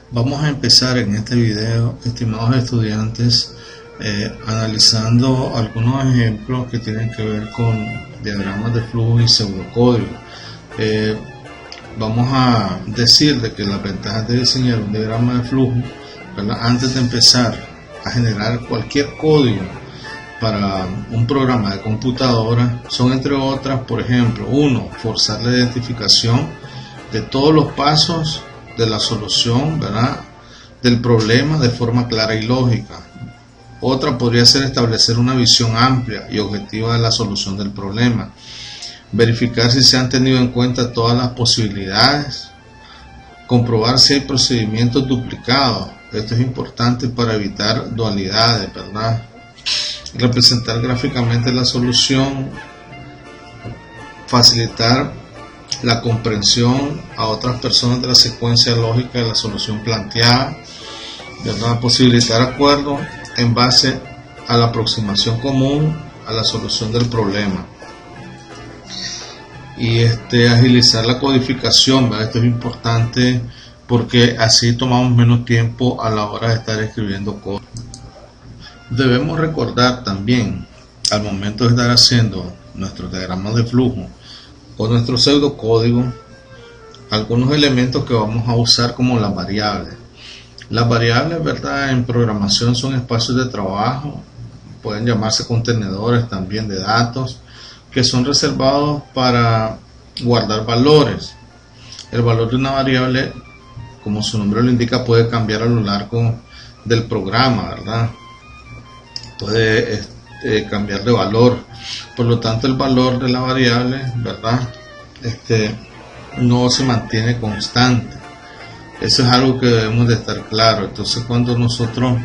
Vamos a empezar en este video, estimados estudiantes, analizando algunos ejemplos que tienen que ver con diagramas de flujo y pseudocódigo. Vamos a decir de que las ventajas de diseñar un diagrama de flujo, ¿verdad?, antes de empezar a generar cualquier código para un programa de computadora, son, entre otras, por ejemplo, uno, forzar la identificación de todos los pasos de la solución, ¿verdad?, del problema de forma clara y lógica. Otra podría ser establecer una visión amplia y objetiva de la solución del problema. Verificar si se han tenido en cuenta todas las posibilidades. Comprobar si hay procedimientos duplicados. Esto es importante para evitar dualidades, ¿verdad? Representar gráficamente la solución. Facilitar la comprensión a otras personas de la secuencia lógica de la solución planteada, ¿verdad? Posibilitar acuerdos en base a la aproximación común a la solución del problema. Y agilizar la codificación, ¿verdad? Esto es importante porque así tomamos menos tiempo a la hora de estar escribiendo código. Debemos recordar también, al momento de estar haciendo nuestros diagramas de flujo o nuestro pseudocódigo, algunos elementos que vamos a usar, como las variables. Las variables, ¿verdad?, en programación son espacios de trabajo, pueden llamarse contenedores también de datos, que son reservados para guardar valores. El valor de una variable, como su nombre lo indica, puede cambiar a lo largo del programa, ¿verdad? Puede cambiar de valor. Por lo tanto, el valor de la variable, ¿verdad?, no se mantiene constante. Eso es algo que debemos de estar claro. Entonces, cuando nosotros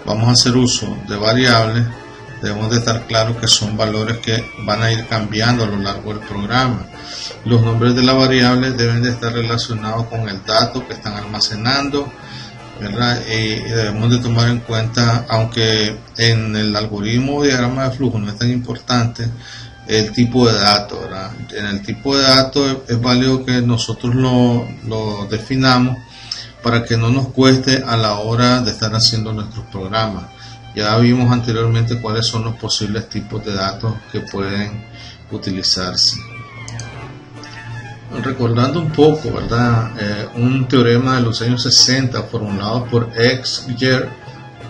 vamos a hacer uso de variables, debemos de estar claros que son valores que van a ir cambiando a lo largo del programa. Los nombres de las variables deben de estar relacionados con el dato que están almacenando, ¿verdad? Y debemos de tomar en cuenta, aunque en el algoritmo o diagrama de flujo no es tan importante, el tipo de dato, ¿verdad? En el tipo de dato es válido que nosotros lo definamos para que no nos cueste a la hora de estar haciendo nuestros programas. Ya vimos anteriormente cuáles son los posibles tipos de datos que pueden utilizarse. Recordando un poco, ¿verdad?, un teorema de los años 60 formulado por Exger,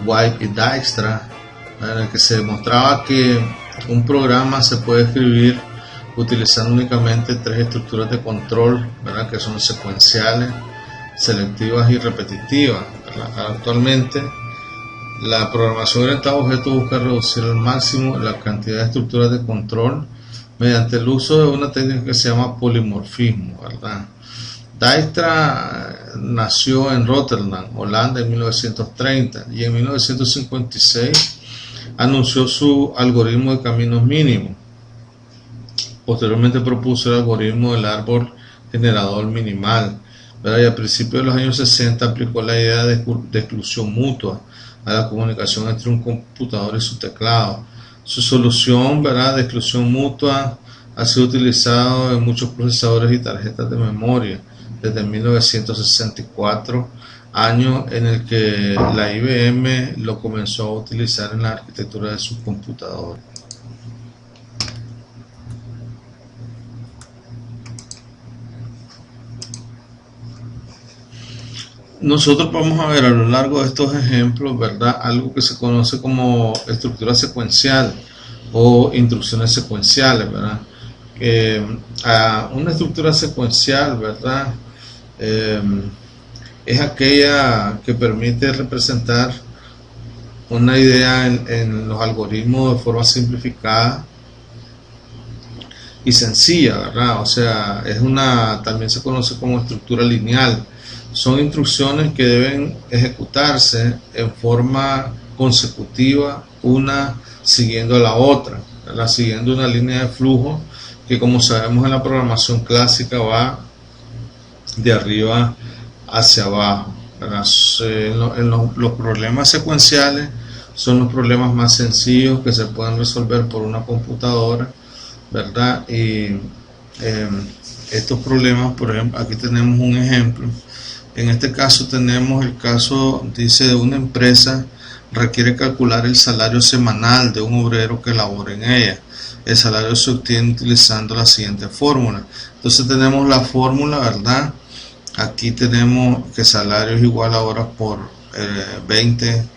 White y Dijkstra, en el que se demostraba que un programa se puede escribir utilizando únicamente tres estructuras de control, ¿verdad?, que son secuenciales, selectivas y repetitivas, ¿verdad? Actualmente, la programación orientada a objetos busca reducir al máximo la cantidad de estructuras de control mediante el uso de una técnica que se llama polimorfismo, ¿verdad? Dijkstra nació en Rotterdam, Holanda, en 1930, y en 1956 anunció su algoritmo de caminos mínimos. Posteriormente propuso el algoritmo del árbol generador minimal, ¿verdad? Y a principios de los años 60 aplicó la idea de exclusión mutua a la comunicación entre un computador y su teclado. Su solución, ¿verdad?, de exclusión mutua ha sido utilizado en muchos procesadores y tarjetas de memoria desde 1964, año en el que la IBM lo comenzó a utilizar en la arquitectura de sus computadores. Nosotros vamos a ver a lo largo de estos ejemplos, ¿verdad?, algo que se conoce como estructura secuencial o instrucciones secuenciales, ¿verdad? Una estructura secuencial, ¿verdad?, es aquella que permite representar una idea en los algoritmos de forma simplificada y sencilla, ¿verdad? O sea, también se conoce como estructura lineal. Son instrucciones que deben ejecutarse en forma consecutiva, una siguiendo a la otra, ¿verdad?, siguiendo una línea de flujo que, como sabemos, en la programación clásica va de arriba hacia abajo, ¿verdad? Los problemas secuenciales son los problemas más sencillos que se pueden resolver por una computadora, ¿verdad? Y estos problemas, por ejemplo, aquí tenemos un ejemplo En este caso tenemos el caso, dice, de una empresa requiere calcular el salario semanal de un obrero que labora en ella. El salario se obtiene utilizando la siguiente fórmula. Entonces tenemos la fórmula, ¿verdad? Aquí tenemos que salario es igual a horas por 20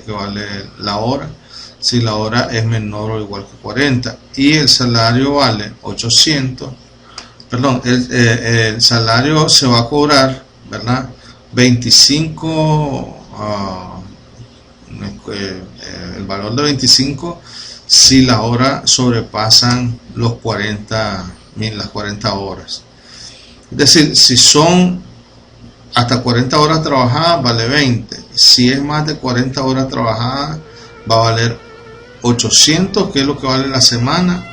que vale la hora, si la hora es menor o igual que 40, y el salario vale 800, perdón, el salario se va a cobrar, ¿verdad? 25, el valor de 25 si las horas sobrepasan las 40 horas. Es decir, si son hasta 40 horas trabajadas, vale 20. Si es más de 40 horas trabajadas, va a valer 800, que es lo que vale la semana,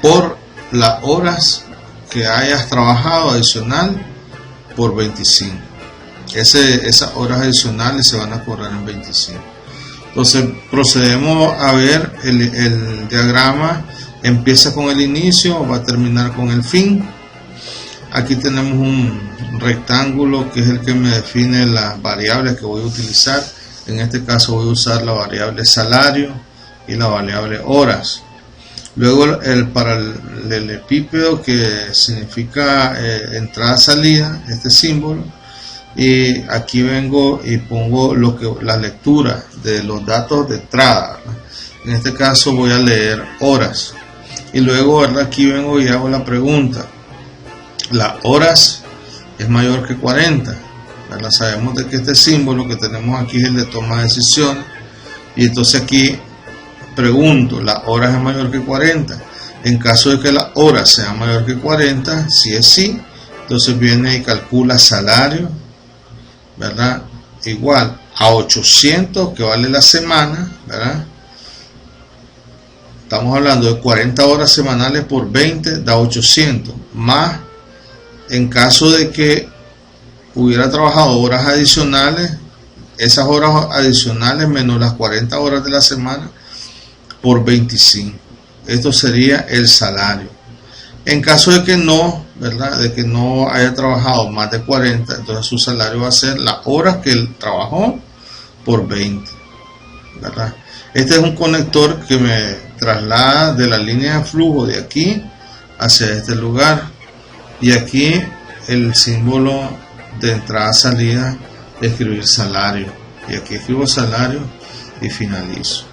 por las horas que hayas trabajado adicional, por 25. Esas horas adicionales se van a cobrar en 25. Entonces procedemos a ver el diagrama. Empieza con el inicio, va a terminar con el fin. Aquí tenemos un rectángulo que es el que me define las variables que voy a utilizar. En este caso voy a usar la variable salario y la variable horas. Luego el paralelepípedo, que significa entrada-salida, este símbolo. Y aquí vengo y pongo la lectura de los datos de entrada, ¿verdad? En este caso voy a leer horas. Y luego, ¿verdad?, aquí vengo y hago la pregunta. Las horas es mayor que 40, ¿verdad? Sabemos de que este símbolo que tenemos aquí es el de toma de decisiones. Y entonces aquí pregunto, ¿las horas es mayor que 40? En caso de que las horas sean mayor que 40, si es sí, entonces viene y calcula salario, ¿verdad?, igual a 800 que vale la semana, ¿verdad? Estamos hablando de 40 horas semanales por 20 da 800, más en caso de que hubiera trabajado horas adicionales, esas horas adicionales menos las 40 horas de la semana por 25. Esto sería el salario. En caso de que no, ¿verdad?, de que no haya trabajado más de 40, entonces su salario va a ser las horas que él trabajó por 20, ¿verdad? Este es un conector que me traslada de la línea de flujo de aquí hacia este lugar, y aquí el símbolo de entrada-salida de escribir salario, y aquí escribo salario y finalizo.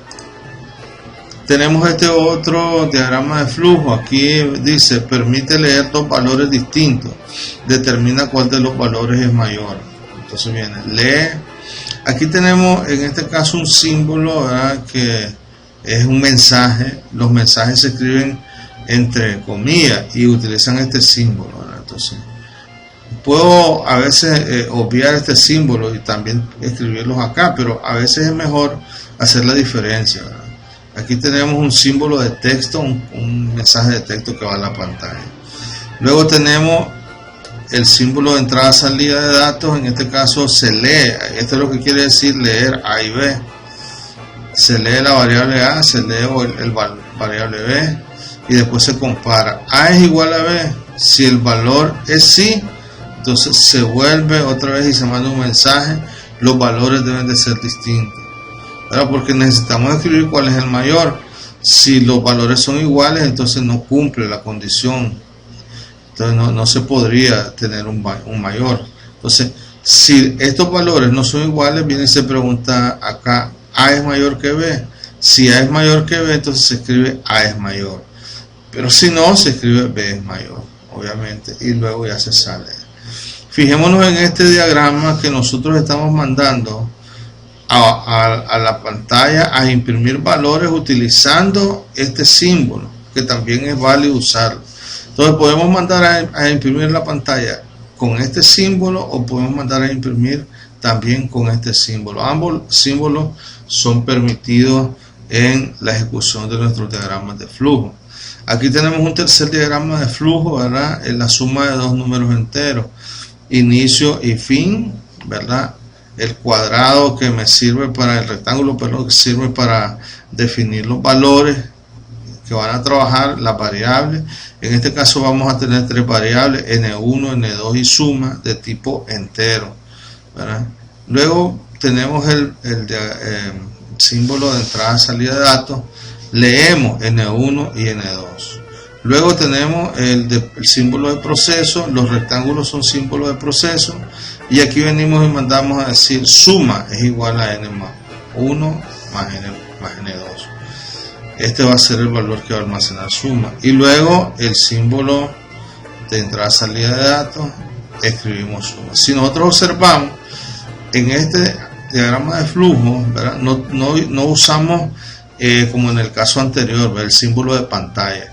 Tenemos este otro diagrama de flujo. Aquí dice, permite leer dos valores distintos, determina cuál de los valores es mayor. Entonces viene, lee. Aquí tenemos en este caso un símbolo, ¿verdad?, que es un mensaje. Los mensajes se escriben entre comillas y utilizan este símbolo, ¿verdad? Entonces puedo a veces obviar este símbolo y también escribirlos acá, pero a veces es mejor hacer la diferencia, ¿verdad? Aquí tenemos un símbolo de texto, un mensaje de texto que va a la pantalla. Luego tenemos el símbolo de entrada-salida de datos. En este caso se lee, esto es lo que quiere decir leer A y B. Se lee la variable A, se lee el variable B, y después se compara. A es igual a B. Si el valor es sí, entonces se vuelve otra vez y se manda un mensaje. Los valores deben de ser distintos, ¿verdad?, porque necesitamos escribir cuál es el mayor. Si los valores son iguales, entonces no cumple la condición, entonces no se podría tener un mayor. Entonces, si estos valores no son iguales, viene y se pregunta acá, A es mayor que B. Si A es mayor que B, entonces se escribe A es mayor, pero si no, se escribe B es mayor, obviamente, y luego ya se sale. Fijémonos en este diagrama que nosotros estamos mandando a la pantalla a imprimir valores utilizando este símbolo, que también es válido usarlo. Entonces podemos mandar a imprimir la pantalla con este símbolo, o podemos mandar a imprimir también con este símbolo. Ambos símbolos son permitidos en la ejecución de nuestros diagramas de flujo. Aquí tenemos un tercer diagrama de flujo, ¿verdad?, en la suma de dos números enteros, inicio y fin, ¿verdad? El cuadrado que me sirve para el rectángulo, pero que sirve para definir los valores que que van a trabajar las variables. En este caso vamos a tener 3 variables, n1, n2 y suma de tipo entero, ¿verdad? Luego tenemos el símbolo de entrada y salida de datos, leemos n1 y n2. Luego tenemos el símbolo de proceso, los rectángulos son símbolos de proceso, y aquí venimos y mandamos a decir suma es igual a n más 1 más n2. Este va a ser el valor que va a almacenar suma. Y luego el símbolo de entrada y salida de datos, escribimos suma. Si nosotros observamos en este diagrama de flujo, ¿verdad? No usamos como en el caso anterior, ¿verdad? El símbolo de pantalla.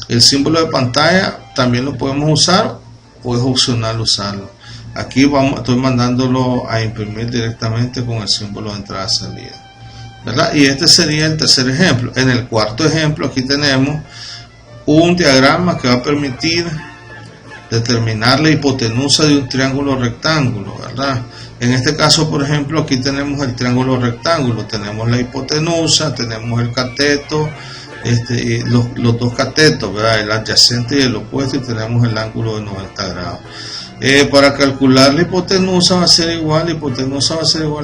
El símbolo de pantalla también lo podemos usar o es opcional usarlo. Aquí estoy mandándolo a imprimir directamente con el símbolo de entrada y salida, ¿verdad? Y este sería el tercer ejemplo. En el cuarto ejemplo aquí tenemos un diagrama que va a permitir determinar la hipotenusa de un triángulo rectángulo, ¿verdad? En este caso, por ejemplo, aquí tenemos el triángulo rectángulo, tenemos la hipotenusa, tenemos el cateto, y los dos catetos, ¿verdad? El adyacente y el opuesto, y tenemos el ángulo de 90 grados. Para calcular la hipotenusa va a ser igual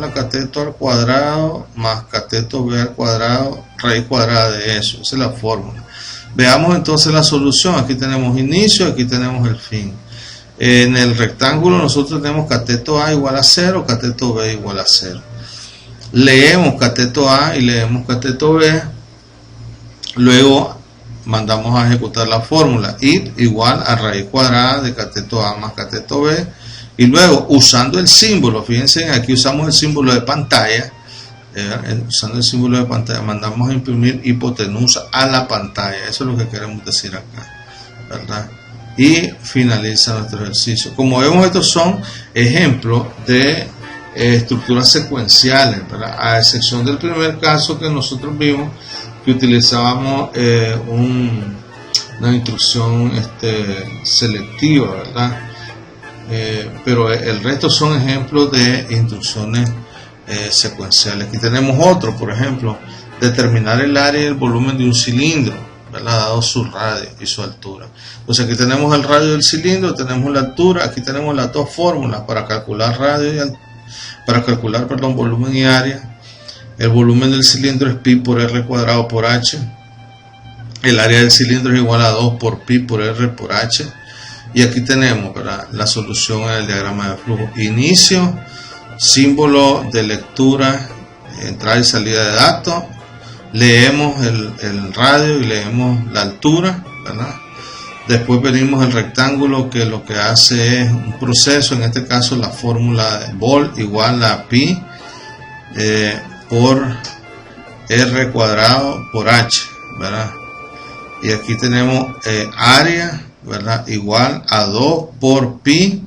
a cateto al cuadrado más cateto b al cuadrado, raíz cuadrada de eso. Esa es la fórmula. Veamos entonces la solución. Aquí tenemos inicio, aquí tenemos el fin. En el rectángulo nosotros tenemos cateto A igual a 0, cateto B igual a 0. Leemos cateto A y leemos cateto B. Luego mandamos a ejecutar la fórmula i igual a raíz cuadrada de cateto A más cateto B. Y luego, usando el símbolo, fíjense, aquí usamos el símbolo de pantalla. Usando el símbolo de pantalla, mandamos a imprimir hipotenusa a la pantalla. Eso es lo que queremos decir acá, ¿verdad? Y finaliza nuestro ejercicio. Como vemos, estos son ejemplos de estructuras secuenciales, ¿verdad? A excepción del primer caso que nosotros vimos, que utilizábamos una instrucción selectiva, ¿verdad? Pero el resto son ejemplos de instrucciones secuenciales. Aquí tenemos otro, por ejemplo, determinar el área y el volumen de un cilindro, ¿verdad? Dado su radio y su altura. Entonces aquí tenemos el radio del cilindro, tenemos la altura, aquí tenemos las dos fórmulas para calcular volumen y área. El volumen del cilindro es pi por r cuadrado por h. El área del cilindro es igual a 2 por pi por r por h. Y aquí tenemos, ¿verdad?, la solución en el diagrama de flujo. Inicio, símbolo de lectura, entrada y salida de datos. Leemos el radio y leemos la altura, ¿verdad? Después venimos el rectángulo, que lo que hace es un proceso, en este caso la fórmula de vol igual a pi por r cuadrado por h, ¿verdad? Y aquí tenemos área, ¿verdad?, igual a 2 por pi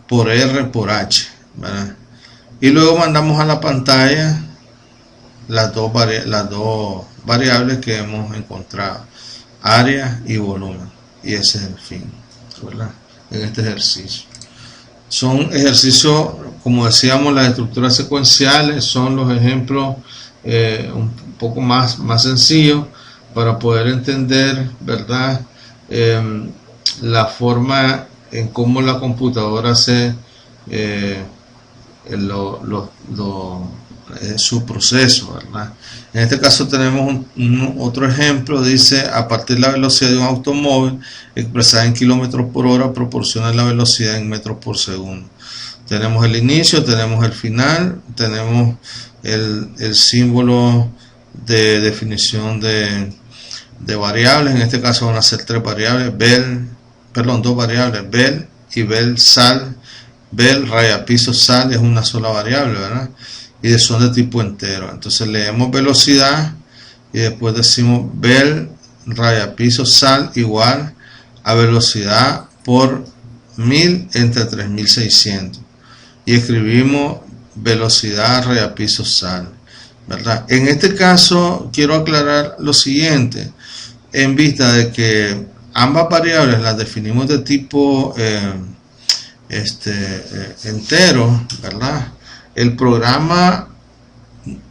por r por h, ¿verdad? Y luego mandamos a la pantalla las dos variables que hemos encontrado, área y volumen, y ese es el fin, ¿verdad?, en este ejercicio. Son ejercicios, como decíamos, las estructuras secuenciales son los ejemplos un poco más sencillos para poder entender, ¿verdad?, la forma en cómo la computadora hace su proceso, ¿verdad? En este caso tenemos otro ejemplo. Dice: a partir de la velocidad de un automóvil expresada en kilómetros por hora proporciona la velocidad en metros por segundo. Tenemos el inicio, tenemos el final, tenemos el símbolo de definición de variables. En este caso van a ser dos variables, bel y bel sal. Bel, raya, piso, sal es una sola variable, ¿verdad? Y son de tipo entero. Entonces leemos velocidad y después decimos bel, raya, piso, sal igual a velocidad por 1000 entre 3600. Y escribimos velocidad, raya, piso, sal, ¿verdad? En este caso quiero aclarar lo siguiente, en vista de que ambas variables las definimos de tipo entero, ¿verdad? El programa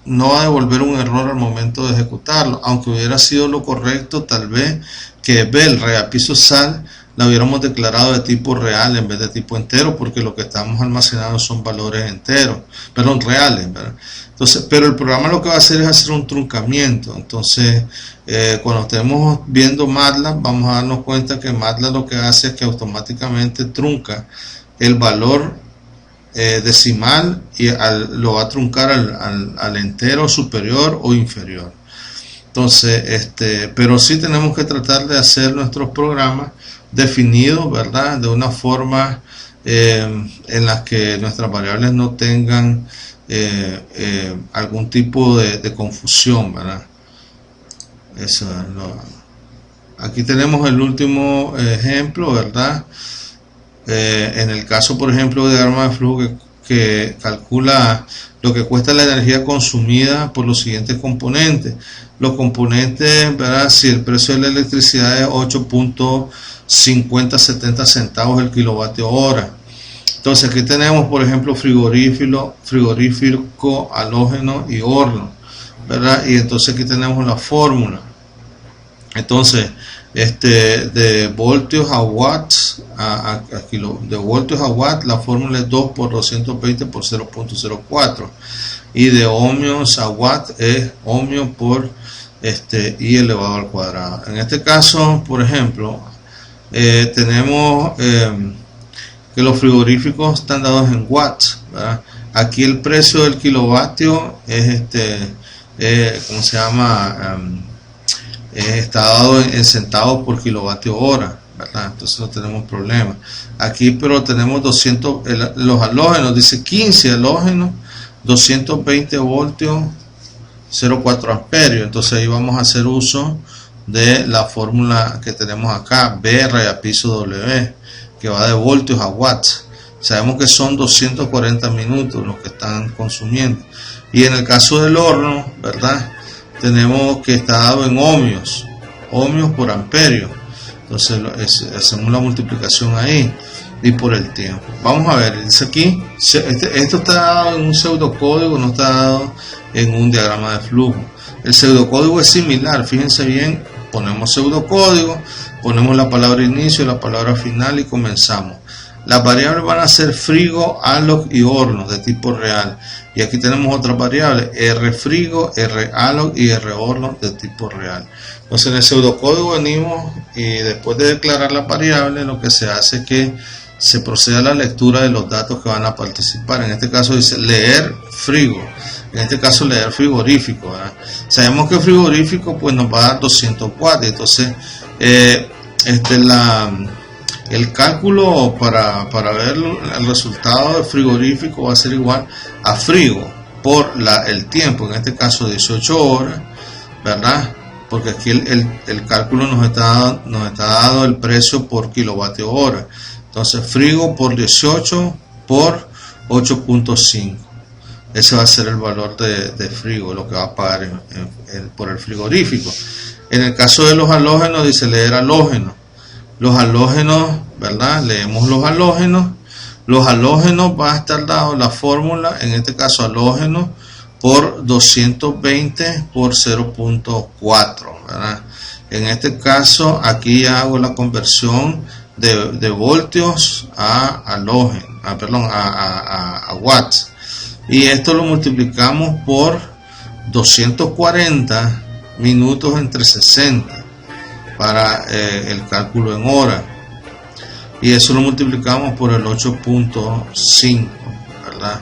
no va a devolver un error al momento de ejecutarlo, aunque hubiera sido lo correcto tal vez que Bell reapiso sal la hubiéramos declarado de tipo real en vez de tipo entero, porque lo que estamos almacenando son valores enteros, perdón, reales, ¿verdad? Entonces, pero el programa lo que va a hacer es hacer un truncamiento. Entonces, cuando estemos viendo MATLAB, vamos a darnos cuenta que MATLAB lo que hace es que automáticamente trunca el valor decimal y lo va a truncar al entero superior o inferior. Entonces, pero sí tenemos que tratar de hacer nuestros programas definidos, ¿verdad? De una forma en la que nuestras variables no tengan algún tipo de confusión, ¿verdad? Eso es aquí tenemos el último ejemplo, ¿verdad? En el caso, por ejemplo, de diagrama de flujo que calcula lo que cuesta la energía consumida por los siguientes componentes. Los componentes, ¿verdad? Si el precio de la electricidad es 8.50-70 centavos el kilovatio hora. Entonces aquí tenemos, por ejemplo, frigorífico, halógeno y horno, ¿verdad? Y entonces aquí tenemos la fórmula. Entonces, de voltios a watts de voltios a watts, la fórmula es 2 por 220 por 0.04, y de ohmios a watt es ohmio por I elevado al cuadrado. En este caso, por ejemplo, tenemos que los frigoríficos están dados en watts, ¿verdad? Aquí el precio del kilovatio es ¿cómo se llama? Está dado en centavos por kilovatio hora, ¿verdad? Entonces no tenemos problema. Aquí pero tenemos 200, los halógenos, dice 15 halógenos, 220 voltios, 0,4 amperios. Entonces ahí vamos a hacer uso de la fórmula que tenemos acá, B reapiso W, que va de voltios a watts. Sabemos que son 240 minutos los que están consumiendo. Y en el caso del horno, ¿verdad? Tenemos que está dado en ohmios por amperio. Entonces hacemos la multiplicación ahí y por el tiempo. Vamos a ver, dice aquí, esto está dado en un pseudocódigo, no está dado en un diagrama de flujo. El pseudocódigo es similar, fíjense bien, ponemos pseudocódigo, ponemos la palabra inicio, la palabra final y comenzamos. Las variables van a ser frigo, alog y horno de tipo real. Y aquí tenemos otras variables, R frigo, R alog y R horno de tipo real. Entonces en el pseudocódigo venimos y después de declarar las variables, lo que se hace es que se procede a la lectura de los datos que van a participar. En este caso dice leer frigo, en este caso leer frigorífico, ¿verdad? Sabemos que frigorífico pues nos va a dar 200 watts. Entonces el cálculo para ver el resultado de frigorífico va a ser igual a frigo por el tiempo, en este caso 18 horas, ¿verdad? Porque aquí el cálculo nos está dado el precio por kilovatio hora. Entonces frigo por 18 por 8.5. Ese va a ser el valor de frigo, lo que va a pagar por el frigorífico. En el caso de los halógenos dice leer halógeno. Los halógenos, ¿verdad? Leemos los halógenos. Los halógenos va a estar dado la fórmula, en este caso halógeno por 220 por 0.4, ¿verdad? En este caso aquí hago la conversión de voltios a halógeno, a watts. Y esto lo multiplicamos por 240 minutos entre 60 para el cálculo en hora, y eso lo multiplicamos por el 8.5, ¿verdad?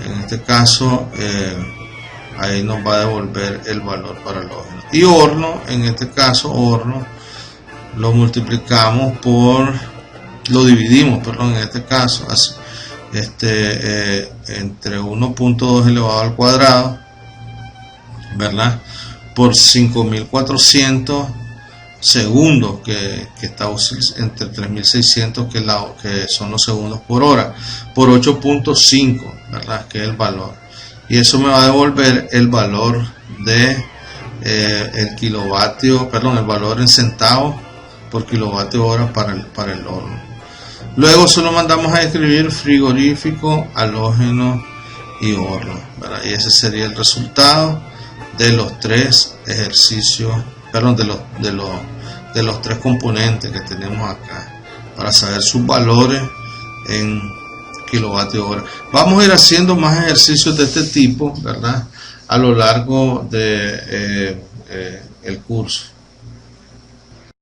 En este caso ahí nos va a devolver el valor para el horno. Y horno, en este caso horno lo multiplicamos lo dividimos en este caso entre 1.2 elevado al cuadrado, ¿verdad? Por 5400 segundos, que está entre 3600 que son los segundos por hora, por 8.5, ¿verdad? Que es el valor, y eso me va a devolver el valor de el kilovatio, el valor en centavos por kilovatio hora para el horno. Luego solo mandamos a escribir frigorífico, halógeno y horno, ¿verdad? Y ese sería el resultado de los tres ejercicios, perdón, de los tres componentes que tenemos acá, para saber sus valores en kilovatios hora. Vamos a ir haciendo más ejercicios de este tipo, ¿verdad?, a lo largo de el curso.